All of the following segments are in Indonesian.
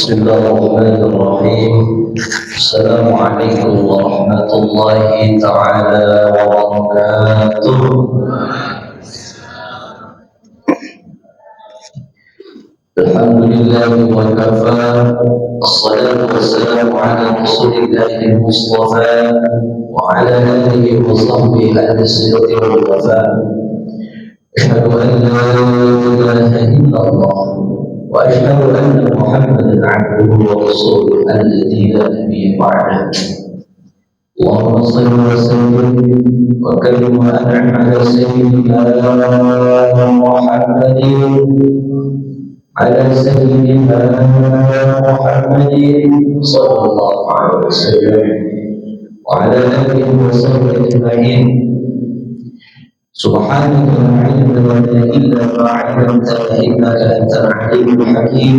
بسم الله الرحمن الرحيم. السلام عليكم ورحمة الله تعالى وبركاته. الحمد لله وكفى، الصلاة والسلام على رسول الله المصطفى وعلى آله وصحبه أهل الصدق والوفاء. أشهد أن لا إله إلا الله وأشهد أن محمدا عبده ورسوله الذي لا نبي بعده. اللهم صل وسلم وكرم وأنعم على سيدنا محمد صلى الله عليه وسلم وعلى آله وصحبه أجمعين. سبحانك لا علم لنا إلا ما علمتنا إنك أنت العليم الحكيم.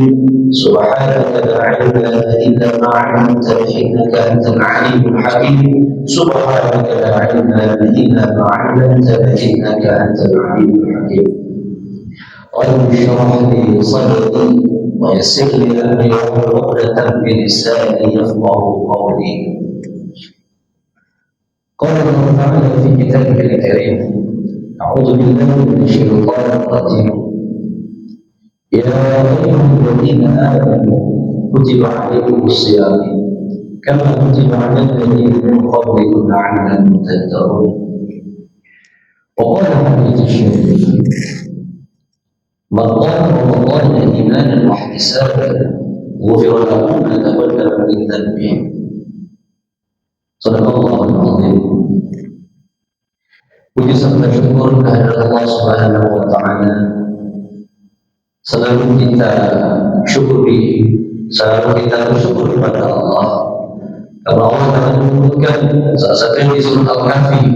سبحانك لا علم لنا إلا ما علمتنا إنك أنت العليم الحكيم. سبحانك لا علم لنا إلا ما علمتنا إنك أنت العليم الحكيم. رب اشرح لي صدري ويسر لي أمري واحلل عقدة من لساني يفقهوا قولي. قال الله تعالى في كتابه الكريم: أعوذ بالله من الشيطان الرجيم. يا أيها الذين آمنوا كتب عليكم الصيام كما كتب على الذين من قبلكم لعلكم تتقون. وقال الحديث الشريف: من قام رمضان إيمانا واحتسابا غفر له ما تقدم من ذنبه. صدق الله العظيم. Puji serta syukur kehadirat Allah Subhanahu wa Ta'ala selalu kita syukuri, selalu kita bersyukur kepada Allah. Karena Allah telah menyebutkan salah satunya di surah Al-Kahfi: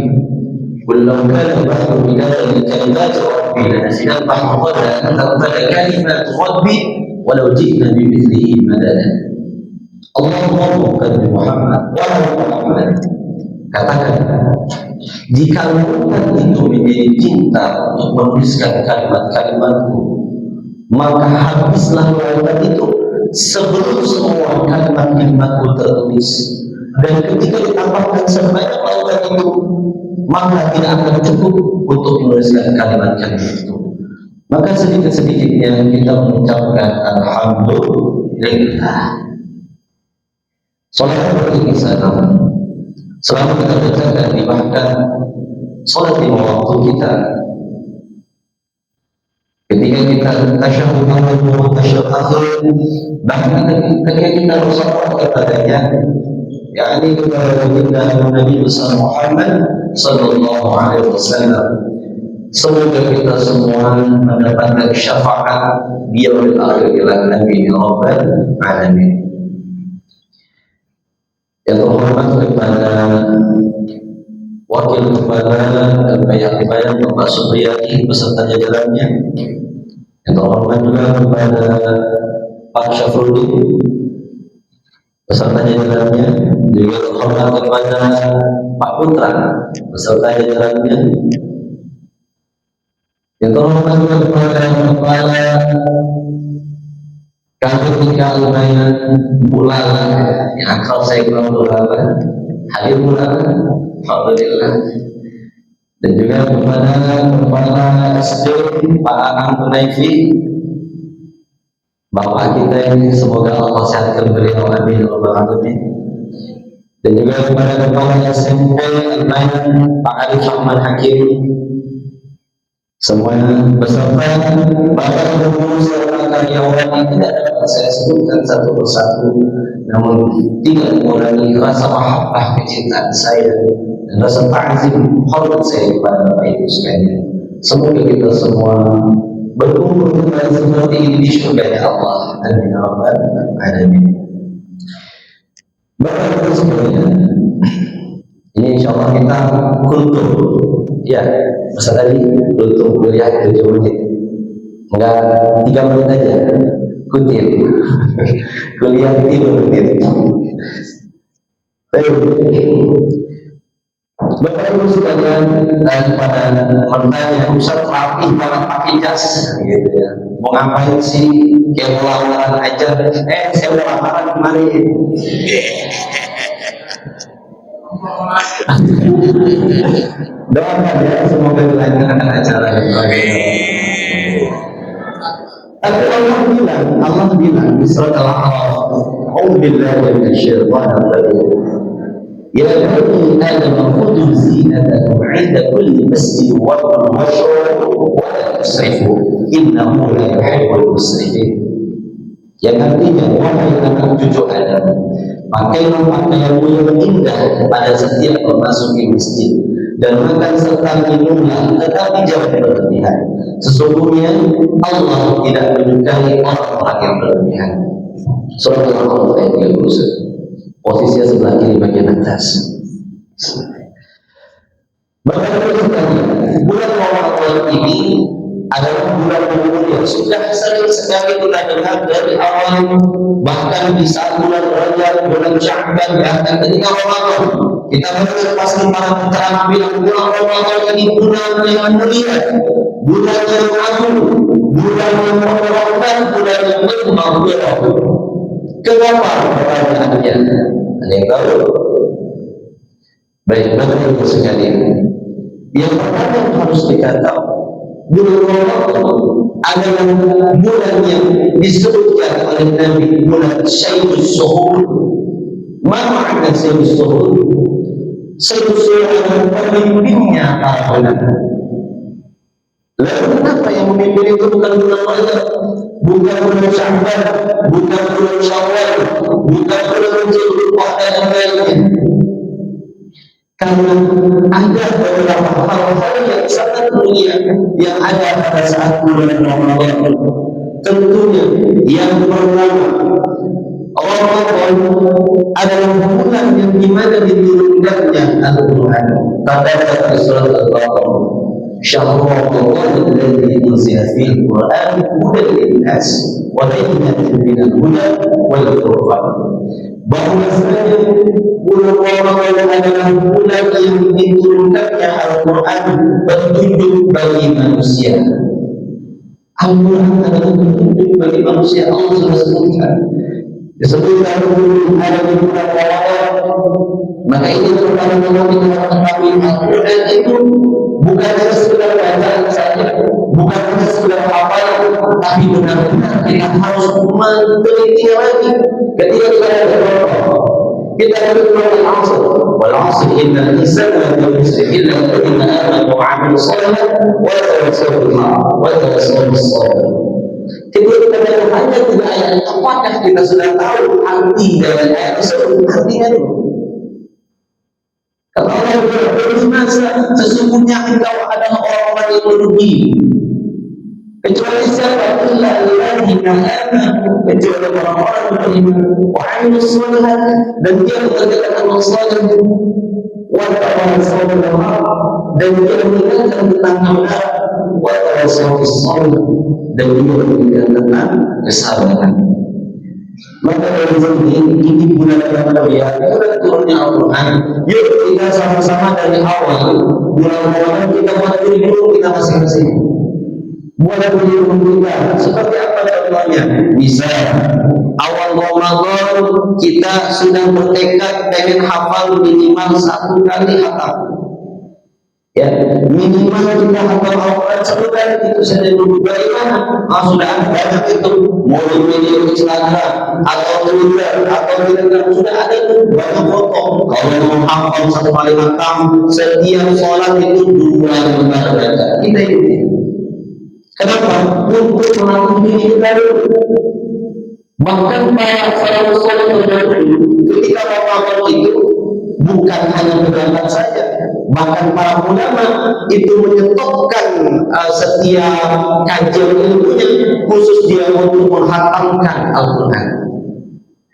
"Qul law kana al-bahru midadan li kalimati rabbi lanafida al-bahru qabla an tanfada kalimatu rabbi walau ji'na bimithlihi madadan." Allah mengumumkan di Muhammad, wahai Muhammad, katakan, jika lautan itu menjadi cinta untuk menuliskan kalimat-kalimatku, maka habislah lautan itu sebelum semua kalimat-kalimatku tertulis. Dan ketika ditambahkan sebanyak lautan itu, maka tidak akan cukup untuk menuliskan kalimat-kalimat itu. Maka sedikit-sedikitnya kita mengucapkan Alhamdulillah. Salat bagi salam selalu kita bacakan, bahkan salat lima waktu kita. Ketika kita tasyahud awal dan tasyahud akhir, bahkan ketika kita bersalawat kepadanya, yakni kepada Nabi besar Muhammad sallallahu alaihi wasallam. Semoga kita semua mendapatkan syafaat di yaumil akhir ila Nabi Rabbal Alamin. Yang terhormat kepada Wakil Kepala Al-Bayhaqi Bayan Bapak Supriyadi beserta jajarannya. Yang terhormat juga kepada Pak Syafruddin beserta jajarannya. Juga terhormat kepada Pak Putra beserta jajarannya. Yang terhormat juga kepada Kepala Ketika lumayan bulan yang akal saya kurang bulan hadir bulan, alhamdulillah. Dan juga kepada Kepala SD Pak Anang Tunaifi, Bapak kita ini, semoga Allah sehatkan beliau, amin ya rabbal alamin. Dan juga kepada Kepala SMP Al-Bayan Pak Arif Rahman Hakim, semuanya beserta Bapak Guru serta karyawan yang tidak dapat saya sebutkan satu persatu, namun tidak mengurangi rasa mahabbah kecintaan saya dan rasa ta'zim hormat saya kepada Bapak Ibu sekalian. Semoga kita semua berkumpul kembali seperti ini di surga Allah. Amin ya rabbal alamin. Bapak Ibu sekalian, ini insyaallah kita kultur. Ya, masa tadi kultur kuliah 7 menit. Enggak 3 menit aja. Kutil. Kuliah 3 menit. Bapak Ibu sekalian, pada bertanya, Ustaz rapih banget pakai jas gitu ya. Mau ngapain sih kayak mau lamaran aja, saya mau lamaran kemarin. Doakan ya, semoga dilancarkan acara. Oke. Tapi Allah bilang di surat Al-A'raf, "A'udzubillahi minasyaitonir rajim. Ya bani Adam khudhu zinatakum 'inda kulli masjid wa kulu washrabu wa la tusrifu innahu la yuhibbul musrifin." Yang artinya, wahai anak cucu Adam, pakailah pakaianmu yang indah pada setiap memasuki masjid, dan makan serta minumlah, tetapi jangan berlebihan. Sesungguhnya Allah tidak menyukai orang-orang yang berlebihan. Surah Al-A'raf ayat 31. Posisinya sebelah kiri bagian atas. Bulan Ramadan ini adalah bulan mulia. Sudah sering sekali kita dengar dari awal, bahkan di saat bulan Rajab, bulan Sya'ban, bahkan ketika Ramadan kita mendengar pasti para penceramah bilang bulan Ramadan ini bulan yang mulia, bulan yang agung, bulan yang mengorbankan, bulan yang bermaghfirah. Kenapa pertanyaannya? Ada yang tahu? Baik, Bapak Ibu sekalian, yang pertama yang harus kita tahu, bulan Ramadan adalah bulan yang disebutkan oleh Nabi bulan Syairus Suhur. Mana makna Syairus Suhur? Syairus Suhur adalah pemimpinnya para ulama. Lalu kenapa yang memimpin itu bukan bulan Rajab, bukan bulan Sya'ban, bukan bulan Syawal, bukan bulan Zulhijjah dan yang lainnya? Karena ada beberapa hal-hal yang sangat mulia yang ada pada saat bulan Ramadan. Tentunya yang pertama, Ramadan adalah bulan yang dimana diturunkannya Al-Quran. Pada surat Al-Baqarah, "Syahrul Ramadan alladzi unzila fihi al-Qur'an hudan lin-nas wa bayyinatin minal huda wal furqan." Bahwasanya bulan Ramadan adalah bulan yang diturunkannya Al-Quran, petunjuk bagi manusia. Al-Quran adalah petunjuk bagi manusia. Allah sudah sebutkan. Disebutkan ada di bulan Ramadan. Maka ini merupakan kita mengetahui Al-Quran itu bukan hanya sekedar bacaan saja, bukan hanya sekedar hafal, tapi benar-benar kita harus meneliti lagi. Ketika kita berdoa, kita berdoa al-asr, wal asr innal insana lafi khusr illa alladhina amanu wa 'amilus shalihat wa tawassaw bil haqq wa tawassaw bis sabr. Ketika kita hanya tidak ayat, apakah kita sudah tahu arti dari ayat tersebut? Artinya itu, kalau Allah berfirman, sesungguhnya engkau adalah orang-orang yang merugi, kecuali siapa? Illa alladziina aamanu, kecuali orang-orang yang beriman, wa 'amilus shalihat, dan dia mengerjakan amal saleh, wa tawassaw bil haqq, dan dia mengingatkan tentang kebenaran, wa tawassaw bis sabr, dan dia mengingatkan tentang kesabaran. Maka dari ini bulan yang mulia, bulan turunnya Al-Quran. Yuk kita sama-sama dari awal bulan Ramadan kita buat diri dulu kita masing-masing. Buat diri kita seperti apa contohnya? Misal awal Ramadan kita sudah bertekad pengen hafal minimal 1 kali hafal. Ya, minimal kita hafal Al-Quran 1 kali, itu saja dulu. Bagaimana? Sudah ada banyak itu, mulai media Instagram atau Twitter atau Telegram, sudah ada itu banyak foto. Kalau mau hafal 1 kali hatam, setiap sholat itu 2 lembar baca. Kita ikuti. Kenapa? Untuk melatih diri kita dulu. Bahkan para salafus saleh terdahulu ketika Ramadan itu bukan hanya berangkat saja, bahkan para ulama itu menyetopkan setiap kajian ilmunya khusus dia untuk menghatamkan Al-Quran.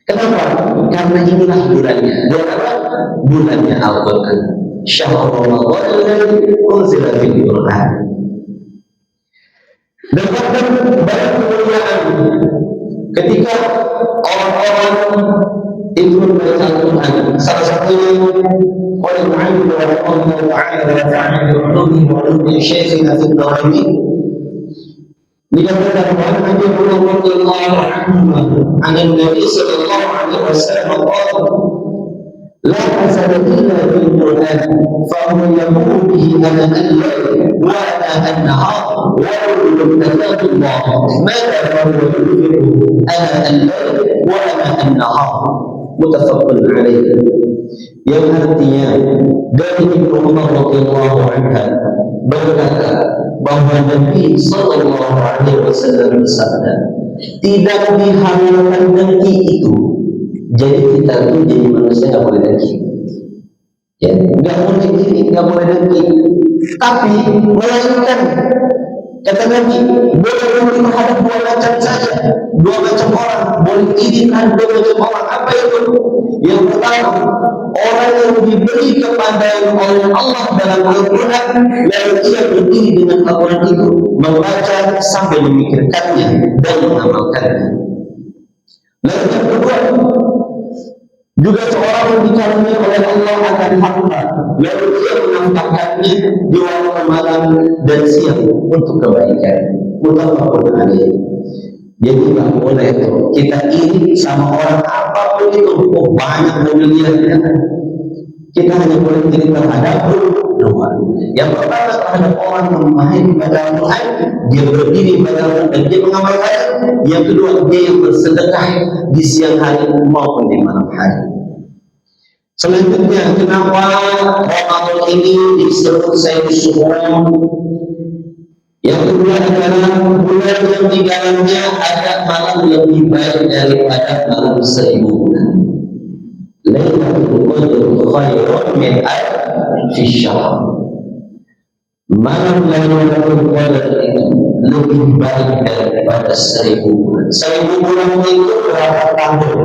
Kenapa? Karena inilah bulannya. Dan apa? Bulannya Al-Quran. Syahrul Ramadan alladzi unzila fihi al-Qur'an. Dan bahkan banyak kemuliaan ketika orang-orang itu membaca Al-Quran. Salah satunya oleh Muhammad rahimahullah ta'ala wa ta'ala bi-ulumi wa ulumi Syekhina fi ad-Daraini, Dikatakan bahwa Nabi Muhammad sallallahu Nabi sallallahu alaihi wasallam qala la hasada illa bil Qur'an fa huwa yaqulu bihi ana al-layl wa ana an-nahar wa yaqulullah mada huwa yufiru ana al-layl wa ana an-nahar muttafaqun alaih. Yang artinya dari Ibnu Umar radhiyallahu anha berkata bahwa Nabi sallallahu alaihi wasallam bersabda, tidak dihalalkan dengki itu. Jadi kita itu jadi manusia nggak boleh dengki, ya nggak boleh dengki, nggak boleh dengki. Tapi melainkan kata Nabi boleh dengki terhadap dua macam saja, dua macam orang boleh iri terhadap dua macam orang. Apa itu? Yang pertama, orang yang diberi kepandaian oleh Allah dalam Al-Quran, lalu ia berdiri dengan Al-Quran itu, membaca sambil memikirkannya dan mengamalkannya. Lalu yang kedua, juga seorang yang dikaruniai oleh Allah akan harta, lalu ia menampakkannya di waktu malam dan siang untuk kebaikan. Muttafaqun alaih. Jadi nggak boleh tuh kita iri sama orang apapun itu. Oh, banyak mobilnya, kita hanya boleh iri terhadap dua. Yang pertama terhadap orang yang memahami baca Al-Quran, dia berdiri baca Al-Quran dan dia mengamalkan. Yang kedua, dia yang bersedekah di siang hari maupun di malam hari. Selanjutnya, kenapa Ramadan ini disebut Sayyidus Syuhur? Yang kedua adalah bulan yang di dalamnya ada malam lebih baik daripada malam 1000 bulan. Lailatul Qadr khairun min alfi syahr. Malam Lailatul Qadr itu lebih baik daripada 1000 bulan. 1000 bulan itu berapa tahun?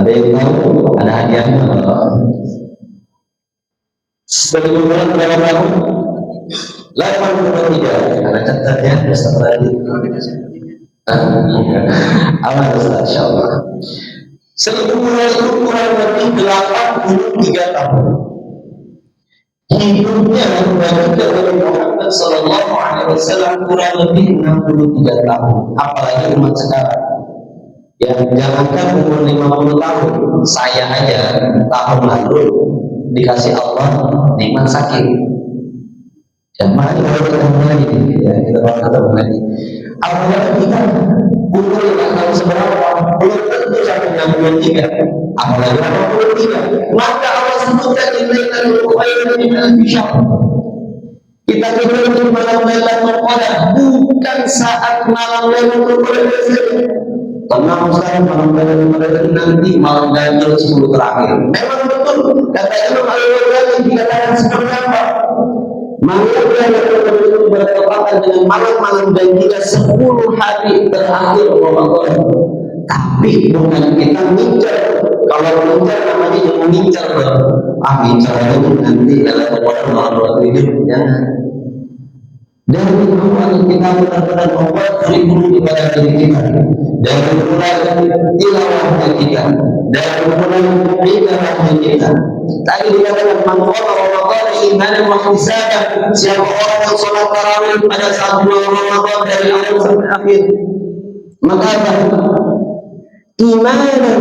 Ada yang tahu? Ada hadiahnya? 1000 bulan berapa tahun? 83. Ada catatnya Ustaz tadi. Aman Ustaz insyaallah. 1000 bulan itu kurang lebih 83 tahun. Hidupnya Nabi Muhammad sallallahu alaihi wasallam kurang lebih 63 tahun. Apalagi umat sekarang. Ya, jangankan umur 50 tahun, saya aja tahun lalu dikasih Allah nikmat sakit. Ya, mari kita mulai ini, ya, kita ketemu lagi. Apalagi kita umur yang tahu seberapa, belum tentu sampai 63, apalagi 83. Maka Allah sebutkan di Lailatul Qadr min alfi syahr. Kita kembali malam Lailatul Qadar, bukan saat malam Lailatul Qadar saja. Tenang Ustaz, malam Lailatul Qadar nanti malam ganjil 10 terakhir. Memang betul, kata Imam Al-Ghazali dikatakan seperti apa? Malam Lailatul Qadar itu bertepatan dengan malam-malam ganjil 10 hari terakhir Ramadan. Tapi bukan kita ngincar. Kalau ngincar namanya jangan ngincar. Ngincar itu nanti Lailatul Qadar malam 27. Jangan. Dan awal kita benar-benar membuat kurikulum kepada diri kita, dan mulai tilawahnya kita, dan mulai ibadahnya kita. Tadi dikatakan man qala Ramadan imanan wa ihtisaban, siapa orang yang salat tarawih pada saat bulan Ramadan dari awal sampai akhir, maka imanan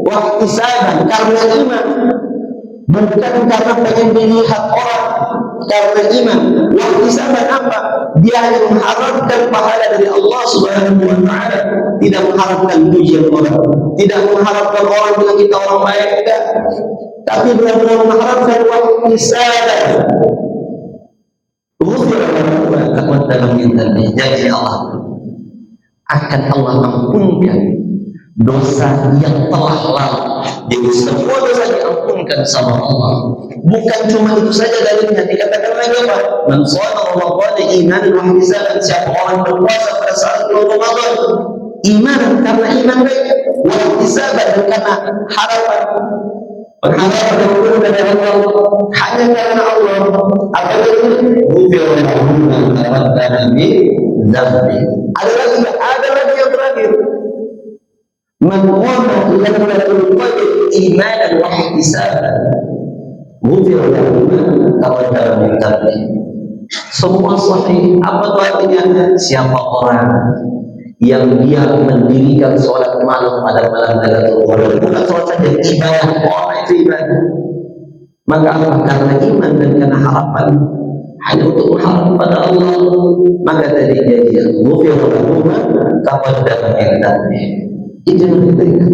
wa ihtisaban, karena iman, bukan karena pengen dilihat orang, karena iman. Waktu sahabat apa? Dia hanya mengharapkan pahala dari Allah Subhanahu wa Ta'ala, tidak mengharapkan pujian orang, tidak mengharapkan orang bilang kita orang baik, tidak. Tapi benar-benar mengharapkan waktu sahabat. Takut dalam minta janji Allah akan Allah ampunkan dosa yang telah lalu. Jadi semua dosa diampunkan sama Allah. Bukan cuma itu saja dalilnya, dikatakan lagi apa? Man shoma Ramadan imanan wa ihtisaban, siapa orang berpuasa pada saat bulan Ramadan iman karena iman baik, wa ihtisaban dan karena harapan, berharap dan dari Allah, hanya karena Allah. Apa itu? Ghufira lahu ma taqaddama min dzambi. Ada lagi yang terakhir. Man qama Lailatul Qadr imanan wa ihtisaban ghufira lahu ma taqaddama min dhanbihi. Semua sahih. Apa itu artinya? Siapa orang yang dia mendirikan sholat malam pada malam Lailatul Qadar, bukan sholat saja, ibadah, orang itu ibadah. Maka apa? Karena iman dan karena harapan, hanya untuk mengharap pada Allah, maka tadi dia ghufira lahu ma taqaddama min dhanbihi. Itu yang kita ingat.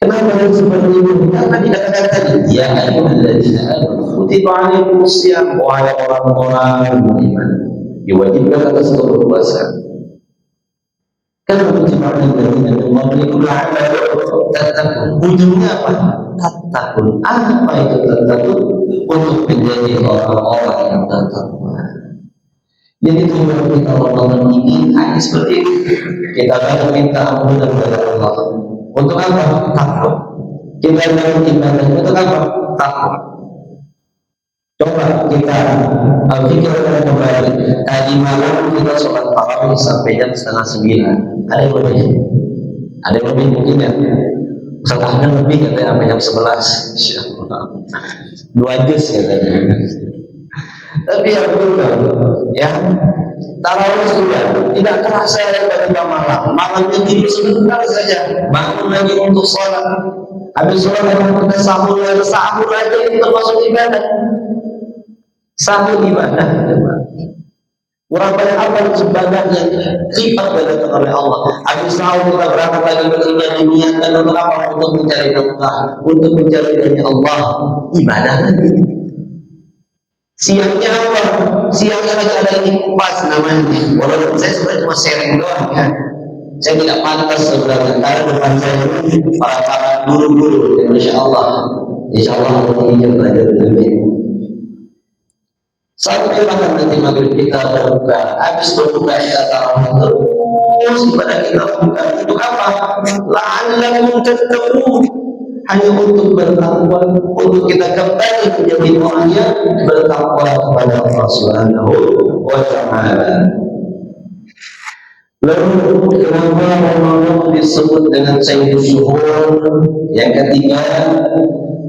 Kenapa yang seperti ini? Karena dikatakan tadi, ya ayyuhalladzina amanu kutiba alaikumus shiyam, wahai orang-orang yang beriman, diwajibkan atas engkau berpuasa. Karena kutiba alaikumus shiyam tattaqun. Ujungnya apa? Tattaqun. Apa itu tattaqun? Untuk menjadi orang-orang yang bertakwa. Jadi tujuan kita Ramadan ini hanya seperti itu. Kita akan minta ampunan kepada Allah. Untuk apa? Takwa. Kita akan ibadah untuk apa? Takwa. Coba kita pikirkan kembali. Tadi malam kita sholat tarawih sampai jam 8:30. Ada yang lebih? Ada yang lebih mungkin ya? Salahnya lebih katanya sampai jam 11. Insyaallah. 2 juz katanya. Tapi yang betul ya, tarawih sudah tidak terasa pada malam. Malamnya tidur sebentar saja, bangun lagi untuk sholat. Habis sholat kita sahur aja itu termasuk ibadah. Sahur ibadah. Kurang banyak apa sebagian yang lipat daripada oleh Allah. Habis sahur kita berangkat lagi bekerja, diniatkan untuk apa? Untuk mencari nafkah, untuk mencari dari Allah. Ibadah lagi. Siangnya apa? Siangnya lagi ada ini kupas namanya. Walaupun saya sebenarnya cuma sharing doang ya. Saya tidak pantas sebenarnya karena depan saya para guru-guru. Insya Allah Allah ingin belajar lebih. Sampai makan nanti maghrib kita berbuka, habis berbuka kita tarawih terus ibadah kita buka. Untuk apa? La'allakum tattaqun. Hanya untuk bertakwa, untuk kita kembali menjadi orang yang bertakwa kepada Allah Subhanahu wa Ta'ala. Lalu kenapa Ramadan disebut dengan Sayyidus Syuhur? Yang ketiga,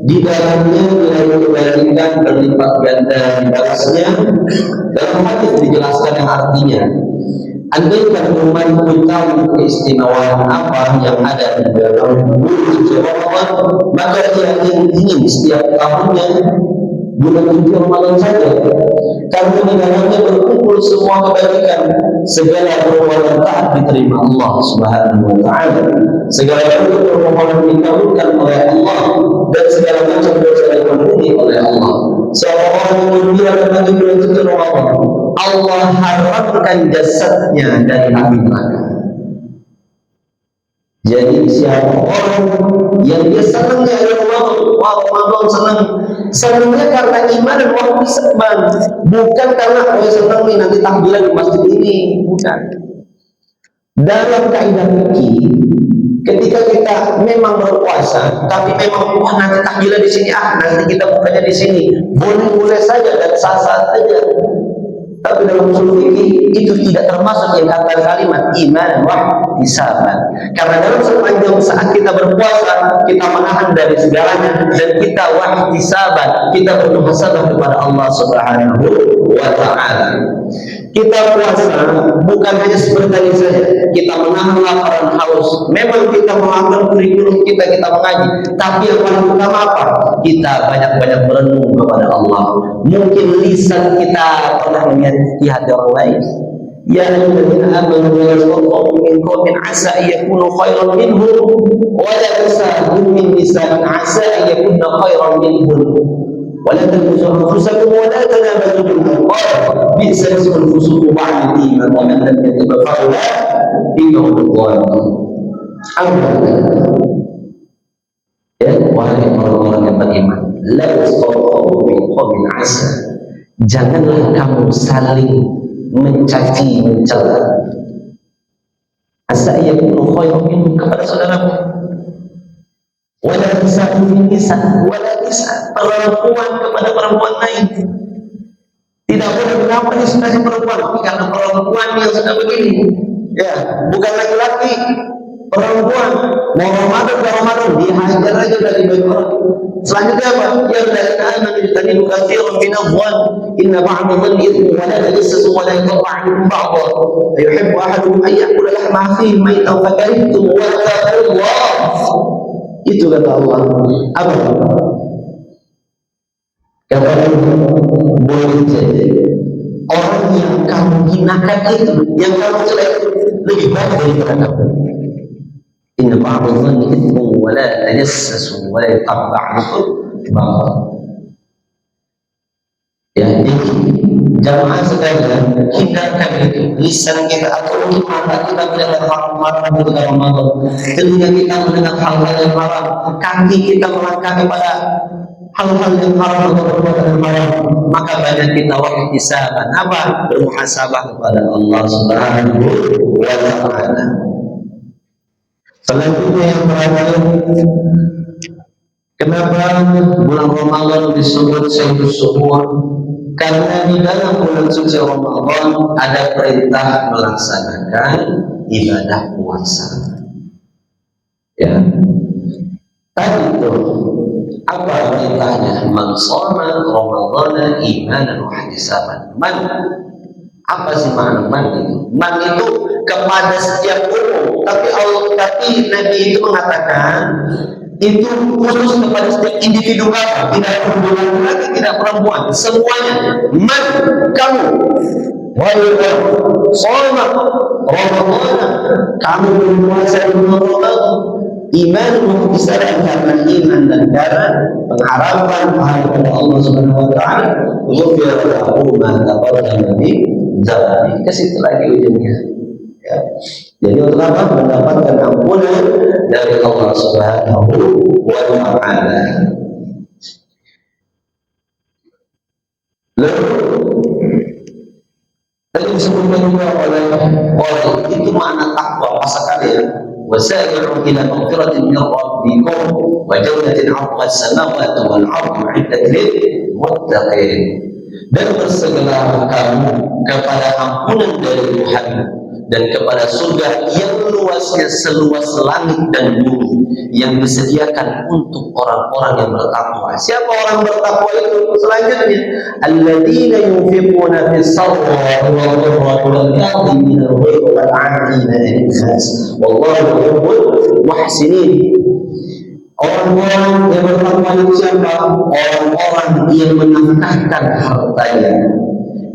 di dalamnya diberikan berlipat ganda balasnya. Dalam hadis dijelaskan yang artinya, andaikan umat tahu keistimewaan apa yang ada di dalam bulan Ramadan, maka dia ingin setiap tahunnya bulan suci Ramadan saja, karena di dalamnya berkumpul semua kebaikan, segala perbuatan taat diterima Allah Subhanahu wa Ta'ala, segala bentuk permohonan dikabulkan oleh Allah, dan segala macam dosa diampuni oleh Allah. Seorang yang gembira kepada bulan suci Ramadan, Allah haramkan jasadnya dari api neraka. Jadi siapa orang yang dia senangnya Ramadan senangnya karena iman dan waktu seban, bukan karena senang nih nanti tahbilan di masjid ini, bukan. Dalam kaidah fikih, ketika kita memang berpuasa, tapi memang nanti tahbilan di sini, nanti kita bukanya di sini, boleh-boleh saja dan sah-sah saja. Tapi dalam usul fikih itu tidak termasuk yang kata kalimat iman wa ihtisaban. Karena dalam sepanjang saat kita berpuasa, kita menahan dari segalanya dan kita wa ihtisaban, kita bermuhasabah kepada Allah Subhanahu wa Ta'ala. Kita puasa bukan hanya seperti saja, kita menahan lapar dan haus. Memang kita mengamalkan kurikulum kita mengaji, tapi yang paling utama apa? Kita banyak-banyak merenung kepada Allah. Mungkin lisan kita pernah melihat di hati orang lain. Ya ayyuhalladzina amanu la yaskhar min qaumin 'asa an yakunu khairan minhum wa la tasahhum min nisa'in 'asa an yakunna khairan minhum. ولا تلبسوا أنفسكم ولا تنابزوا بالألقاب بئس الاسم الفسوق بعد الإيمان ومن لم يتب فأولئك هم الظالمون. Ya, wahai orang-orang yang beriman, la yaskhar min qaumin 'asa. Janganlah kamu saling mencaci mencela. Asa yakunu khairan minkum kepada saudaramu. Wala nisa'u min nisa', wala nisa' perempuan kepada perempuan lain. Tidak boleh kenapa disukainya perempuan, karena perempuan yang sudah begini, ya, bukan laki-laki. Perempuan mau Ramadan ke Ramadan dihajar aja dari baik orang. Selanjutnya apa? Ya alladzina amanu ijtanibu katsiran minadh dhann inna ba'da dhanni ithmun wa la tajassasu wa la yaghtab ba'dukum ba'dha ayuhibbu ahadukum an ya'kula lahma akhihi maytan fakarihtum wa taqullah. Itu kata Allah. Apa? Kata Allah, boleh jadi orang yang kamu hinakan itu, yang kamu celak lebih baik daripada kamu. Inna ba'da dhanni ithmun wa la tajassasu wa la yaghtab ba'dukum ba'dha. Ya, jadi jamaah sekalian, hindarkan itu lisan kita atau mungkin mata kita mendengar haram-haram ketika Ramadan, telinga kita mendengar hal-hal yang haram, kaki kita melangkah kepada hal-hal yang haram atau perbuatan yang haram, maka banyak kita ihtisaban, apa? Bermuhasabah kepada Allah Subhanahu wa Ta'ala. Selanjutnya yang terakhir, kenapa bulan Ramadan disebut Sayyidus Syuhur? Karena di dalam bulan suci Ramadan ada perintah melaksanakan ibadah puasa. Ya, tadi itu apa perintahnya? Man shoma Ramadhana imanan wa ihtisaban. Man, apa sih makna man itu? Man itu kepada setiap umum, tapi Nabi itu mengatakan itu khusus kepada setiap individu kamu, tidak perempuan lagi, tidak perempuan, semuanya. Man, kamu, wahai shoma Ramadhana, kamu berpuasa di bulan Ramadan, iman mengisahkan karena iman dan karena pengharapan pahala kepada Allah Subhanahu wa Ta'ala, ghufira lahu ma taqaddama min dzambi. Kasih lagi ujungnya. Ya. Jadi untuk apa? Mendapatkan ampunan dari Allah Subhanahu wa Ta'ala. Lalu tadi disebutkan juga oleh orang itu makna takwa masa kalian. Wasari'u ila maghfiratin min rabbikum wa jannatin 'arduha as-samawati wal 'ardu 'iddat lil muttaqin. Dan bersegeralah kamu kepada ampunan dari Tuhan dan kepada surga yang luasnya seluas langit dan bumi yang disediakan untuk orang-orang yang bertakwa. Siapa orang bertakwa itu? Selanjutnya, alladzina yunfiquna fis sarra'i wal dharra'i wal kadhimina al-ghayza wal 'afina 'anil nas wallahu yuhibbul muhsinin. Orang-orang yang bertakwa itu siapa? Orang-orang yang menafkahkan hartanya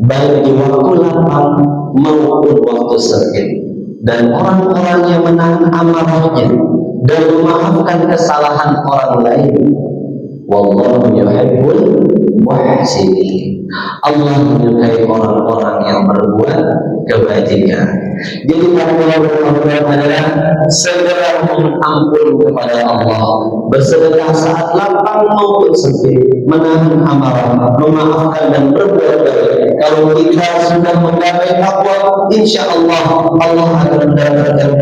baik di waktu lapang maupun waktu sakit, dan orang-orang yang menahan amarahnya dan memaafkan kesalahan orang lain. Wallahu yuhibbul muhsinin. Allah menyukai orang-orang yang berbuat kebajikan. Jadi Ramadan adalah segera mohon ampun kepada Allah, bersedekah saat lapang maupun sempit, menahan amarah, memaafkan dan berbuat baik. Kalau kita sudah menggapai takwa, insya Allah Allah akan mendapatkan.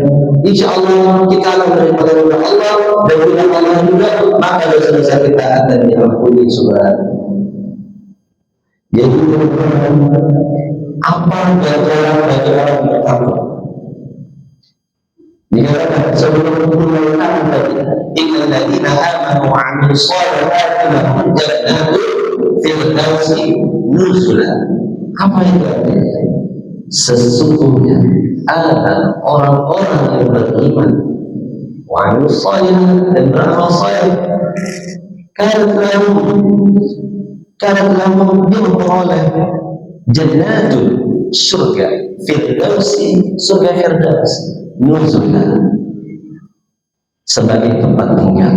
Insya Allah kita akan daripada Allah, dan bila Allah juga maka dosa-dosa kita akan diampuni subhanahu. Jadi apa ganjaran bagi orang bertakwa? Dikatakan sebelum menggunakan tadi, innal ladzina amanu wa 'amilus shalihati lahum jannatun firdausi nuzula. Apa itu artinya? Sesungguhnya ada orang-orang yang beriman wa 'amilus shalihati dan beramal saleh, karena dia memperoleh jannatun surga firdausi, surga firdaus nuzula sebagai tempat tinggal.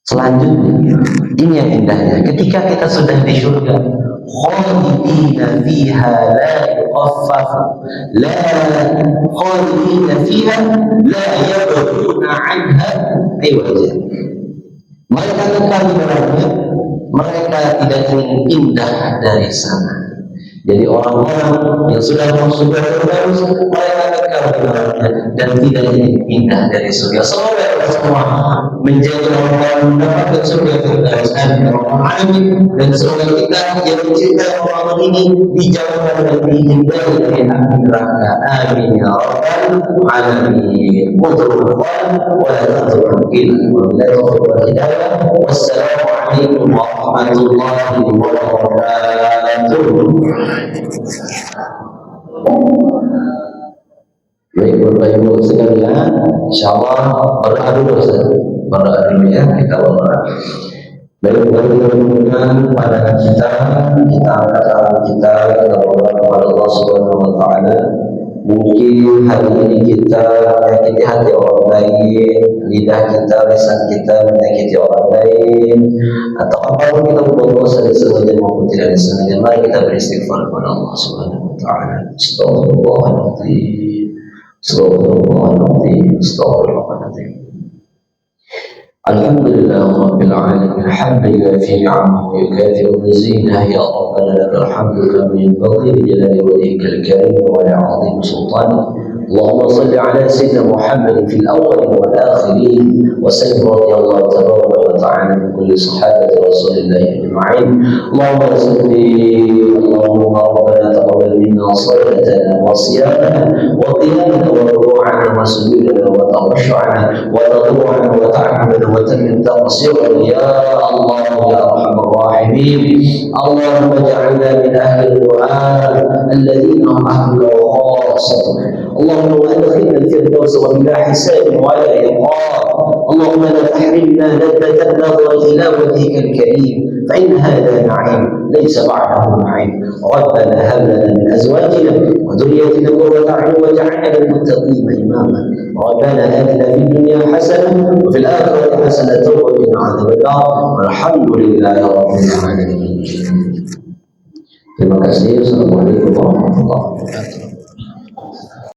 Selanjutnya ini yang indahnya, ketika kita sudah di surga, khalidina fiha la yukhaffafu la khalidina fiha la yabghuna 'anha iwaja. Mereka kekal di dalamnya, mereka tidak ingin pindah dari sana. Jadi orang-orang yang sudah masuk Firdaus mereka kekal di dalamnya dan tidak pindah dari surga. Semoga kita semua menjadi orang-orang mendapatkan surga Firdaus dan alamin, dan semoga kita yang mencintai orang ini dijauhkan dan dihindari dari api neraka. Amin ya rabbal alamin. Mutlaqan wa la tadrukil. Wabillahi taufiq wal hidayah. Wassalamualaikum warahmatullahi wabarakatuh. Baik Bapak Ibu sekalian, insyaallah berdoa dulu ya, kita berdoa. Baik, mudah-mudahan pada kita angkat tangan kita berdoa kepada Allah Subhanahu wa taala. Mungkin hari ini kita menyakiti hati orang lain, lidah kita, lisan kita menyakiti orang lain, atau apapun kita berbuat dosa disengaja maupun tidak disengaja. Mari kita beristighfar kepada Allah Subhanahu wa taala. Astagfirullahaladzim, astagfirullahaladzim, astagfirullahaladzim. Alhamdulillah Rabbil Alamin, hamdan yuwafi ni'amahu wa yukafi'u mazidah. Ya Rabbana lakal hamdu kama yanbaghi li jalali wajhikal karim wa li'azimi sultanik. Allahumma salli ala sayyidina Muhammadin fil awwalin wal akhirin wa sallim radhiyallahu tabaraka wa ta'ala min kulli sahabati Rasulillah ajma'in. Allahumma salli, Allahumma rabbana taqabbal minna salatana wa siyamana wa qiyamana wa ruku'ana wa sujudana wa tawasshu'ana wa tadru'ana wa ta'ammana wa وتمن تقصيرا يا الله يا ارحم الراحمين. اللهم اجعلنا من اهل القران الذين هم اهلك وخاصتك. اللهم ادخلنا الفردوس وبلا حساب ولا عقاب. اللهم لا تحرمنا لذة النظر الى وجهك الكريم فان هذا نعيم ليس بعده نعيم. ربنا هب لنا من ازواجنا وذريتنا قرة اعين واجعلنا للمتقين اماما. ربنا آتنا في الدنيا حسنة وفي الآخرة حسنة وقنا عذاب النار. والحمد لله رب العالمين. Terima kasih. Assalamualaikum warahmatullahi wabarakatuh.